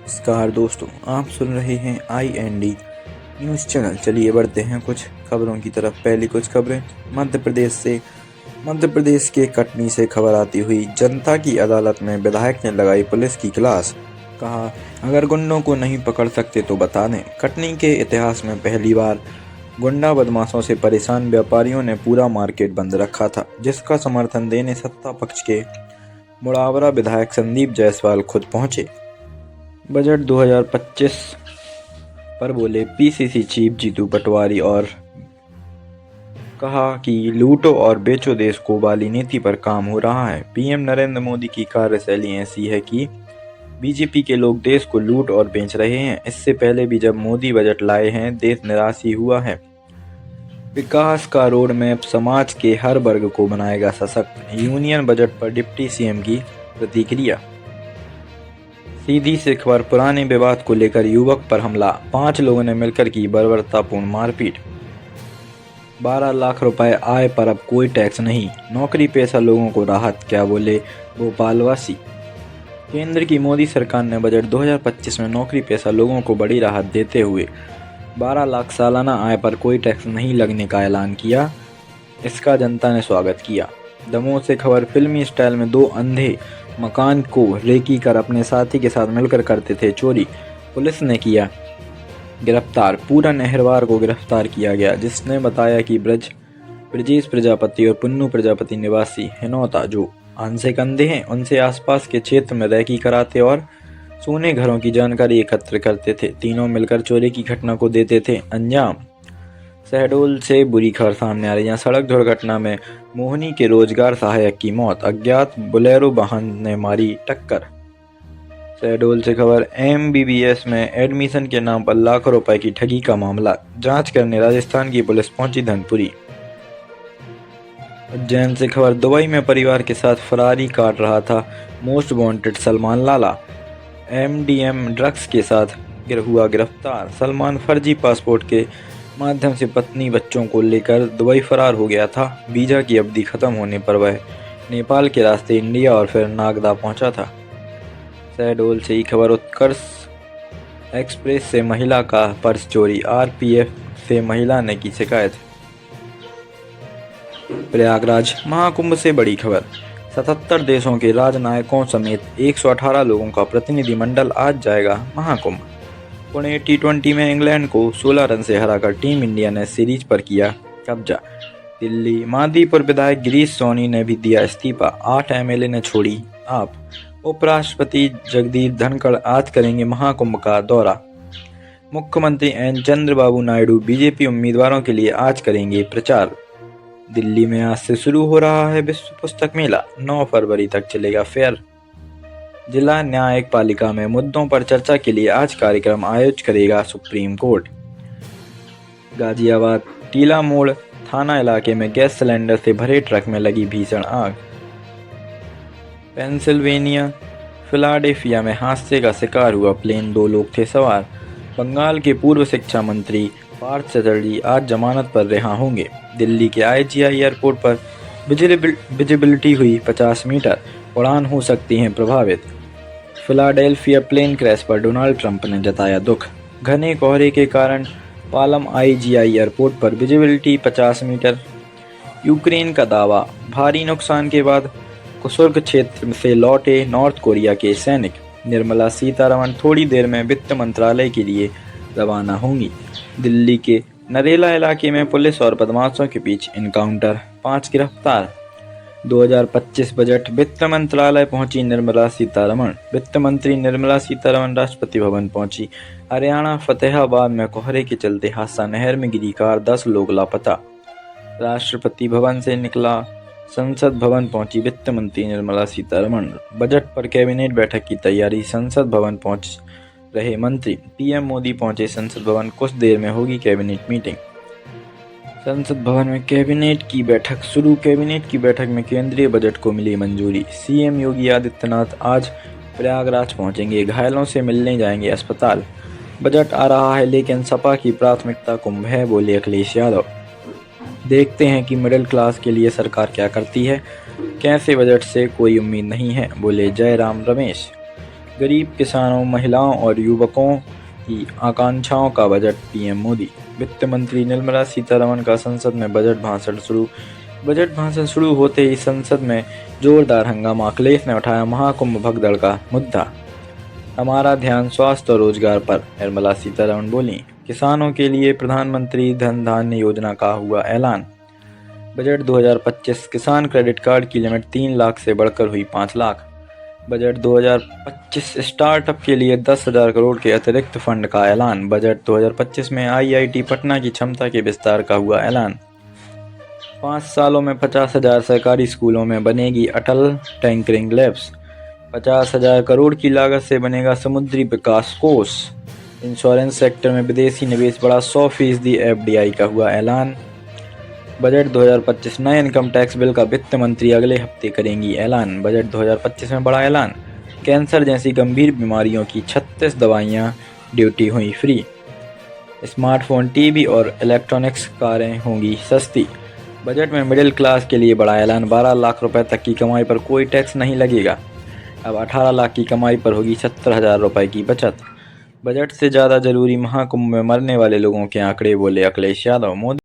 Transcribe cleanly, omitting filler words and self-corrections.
नमस्कार दोस्तों, आप सुन रहे हैं IND न्यूज़ चैनल। चलिए बढ़ते हैं कुछ खबरों की तरफ। पहली कुछ खबरें मध्य प्रदेश के कटनी से खबर आती हुई। जनता की अदालत में विधायक ने लगाई पुलिस की क्लास। कहा, अगर गुंडों को नहीं पकड़ सकते तो बता दें। कटनी के इतिहास में पहली बार गुंडा बदमाशों से परेशान व्यापारियों ने पूरा मार्केट बंद रखा था, जिसका समर्थन देने सत्ता पक्ष के मुड़ावरा विधायक संदीप जायसवाल खुद पहुंचे। बजट 2025 पर बोले PCC चीफ जीतू पटवारी और कहा कि लूटो और बेचो देश को वाली नीति पर काम हो रहा है। PM नरेंद्र मोदी की कार्यशैली ऐसी है कि BJP के लोग देश को लूट और बेच रहे हैं। इससे पहले भी जब मोदी बजट लाए हैं, देश निराश ही हुआ है। विकास का रोड मैप समाज के हर वर्ग को बनाएगा सशक्त। यूनियन बजट पर डिप्टी CM की प्रतिक्रिया। सीधी से खबर, पुराने विवाद को लेकर युवक पर हमला, 5 लोगों ने मिलकर की बर्बरतापूर्ण मारपीट। 12 लाख रुपए आय पर अब कोई टैक्स नहीं, नौकरी पेशा लोगों को राहत, क्या बोले भोपालवासी। केंद्र की मोदी सरकार ने बजट 2025 में नौकरी पेशा लोगों को बड़ी राहत देते हुए 12 लाख सालाना आय पर कोई टैक्स नहीं लगने का ऐलान किया। इसका जनता ने स्वागत किया। दमोह से खबर, फिल्मी स्टाइल में 2 अंधे मकान को रेकी कर अपने साथी के साथ मिलकर करते थे चोरी। पुलिस ने किया गिरफ्तार। पूरा नहरवार को गिरफ्तार किया गया, जिसने बताया कि ब्रजेश प्रजापति और पुन्नू प्रजापति निवासी हिनौता, जो आंशिक अंधे हैं, उनसे आसपास के क्षेत्र में रेकी कराते और सोने घरों की जानकारी एकत्र करते थे। तीनों मिलकर चोरी की घटना को देते थे अंजाम। शहडोल से बुरी खबर सामने आ रही है। सड़क दुर्घटना में मोहनी के रोजगार सहायक की मौत, अज्ञात बोलेरो वाहन ने मारी टक्कर। शहडोल से खबर, MBBS में एडमिशन के नाम पर लाखों रुपए की ठगी का मामला, जांच करने राजस्थान की पुलिस पहुंची धनपुरी। उज्जैन से खबर, दुबई में परिवार के साथ फरारी काट रहा था मोस्ट वांटेड सलमान लाला। MDM ड्रग्स के साथ हुआ गिरफ्तार। सलमान फर्जी पासपोर्ट के माध्यम से पत्नी बच्चों को लेकर दुबई फरार हो गया था। वीजा की अवधि खत्म होने पर वह नेपाल के रास्ते इंडिया और फिर नागदा पहुंचा था। शहडोल से ही खबर, उत्कर्ष एक्सप्रेस से महिला का पर्स चोरी, RPF से महिला ने की शिकायत। प्रयागराज महाकुंभ से बड़ी खबर, 77 देशों के राजनायकों समेत 118 लोगों का प्रतिनिधिमंडल आज जाएगा महाकुंभ। पुणे T20 में इंग्लैंड को 16 रन से हराकर टीम इंडिया ने सीरीज पर किया कब्जा। दिल्ली मादीपुर विधायक गिरीश सोनी ने भी दिया इस्तीफा, 8 MLA ने छोड़ी आप। उपराष्ट्रपति जगदीप धनखड़ आज करेंगे महाकुंभ का दौरा। मुख्यमंत्री N चंद्रबाबू नायडू BJP उम्मीदवारों के लिए आज करेंगे प्रचार। दिल्ली में आज से शुरू हो रहा है विश्व पुस्तक मेला, 9 फरवरी तक चलेगा फेयर। जिला न्यायिक पालिका में मुद्दों पर चर्चा के लिए आज कार्यक्रम आयोजित करेगा सुप्रीम कोर्ट। गाजियाबाद टीला मोड़ थाना इलाके में गैस सिलेंडर से भरे ट्रक में लगी भीषण आग। पेंसिल्वेनिया फिलाडेल्फिया में हादसे का शिकार हुआ प्लेन, 2 लोग थे सवार। बंगाल के पूर्व शिक्षा मंत्री पार्थ चटर्जी आज जमानत पर रिहा होंगे। दिल्ली के IGI एयरपोर्ट पर विजिबिलिटी हुई 50 मीटर, उड़ान हो सकती हैं प्रभावित। फिलाडेल्फिया प्लेन क्रैश पर डोनाल्ड ट्रंप ने जताया दुख। घने कोहरे के कारण पालम IGI एयरपोर्ट पर विजिबिलिटी 50 मीटर। यूक्रेन का दावा, भारी नुकसान के बाद कुर्स्क क्षेत्र से लौटे नॉर्थ कोरिया के सैनिक। निर्मला सीतारमण थोड़ी देर में वित्त मंत्रालय के लिए रवाना होंगी। दिल्ली के नरेला इलाके में पुलिस और बदमाशों के बीच एनकाउंटर, 5 गिरफ्तार। 2025 बजट, वित्त मंत्रालय पहुंची निर्मला सीतारमण। वित्त मंत्री निर्मला सीतारमण राष्ट्रपति भवन पहुंची। हरियाणा फतेहाबाद में कोहरे के चलते हादसा, नहर में गिरी कार, 10 लोग लापता। राष्ट्रपति भवन से निकला संसद भवन पहुंची वित्त मंत्री निर्मला सीतारमण। बजट पर कैबिनेट बैठक की तैयारी, संसद भवन पहुंच रहे मंत्री। PM मोदी पहुंचे संसद भवन, कुछ देर में होगी कैबिनेट मीटिंग। संसद भवन में कैबिनेट की बैठक शुरू। कैबिनेट की बैठक में केंद्रीय बजट को मिली मंजूरी। CM योगी आदित्यनाथ आज प्रयागराज पहुंचेंगे, घायलों से मिलने जाएंगे अस्पताल। बजट आ रहा है लेकिन सपा की प्राथमिकता कुंभ है, बोले अखिलेश यादव। देखते हैं कि मिडिल क्लास के लिए सरकार क्या करती है, कैसे बजट से कोई उम्मीद नहीं है, बोले जयराम रमेश। गरीब किसानों, महिलाओं और युवकों की आकांक्षाओं का बजट पीएम मोदी। वित्त मंत्री निर्मला सीतारमण का संसद में बजट भाषण शुरू। बजट भाषण शुरू होते ही संसद में जोरदार हंगामा। अखिलेश ने उठाया महाकुंभ भगदड़ का मुद्दा। हमारा ध्यान स्वास्थ्य और रोजगार पर, निर्मला सीतारमण बोली। किसानों के लिए प्रधानमंत्री धन धान्य योजना का हुआ ऐलान। बजट 2025, किसान क्रेडिट कार्ड की लिमिट 3 लाख से बढ़कर हुई 5 लाख। बजट 2025, स्टार्टअप के लिए 10,000 करोड़ के अतिरिक्त फंड का ऐलान। बजट 2025 में आईआईटी पटना की क्षमता के विस्तार का हुआ ऐलान। 5 सालों में 50,000 सरकारी स्कूलों में बनेगी अटल टिंकरिंग लैब्स। 50,000 करोड़ की लागत से बनेगा समुद्री विकास कोष। इंश्योरेंस सेक्टर में विदेशी निवेश बढ़ा, 100% एफडीआई का हुआ ऐलान। बजट 2025, नए इनकम टैक्स बिल का वित्त मंत्री अगले हफ्ते करेंगी ऐलान। बजट 2025 में बड़ा ऐलान। कैंसर जैसी गंभीर बीमारियों की 36 दवाइयां ड्यूटी हुई फ्री। स्मार्टफोन, टीवी और इलेक्ट्रॉनिक्स कारें होंगी सस्ती। बजट में मिडिल क्लास के लिए बड़ा ऐलान। 12 लाख रुपए तक की कमाई पर कोई टैक्स नहीं लगेगा। अब 18 लाख की कमाई पर होगी 70,000 रुपए की बचत। बजट से ज़्यादा जरूरी महाकुंभ में मरने वाले लोगों के आंकड़े, बोले अखिलेश यादव। मोदी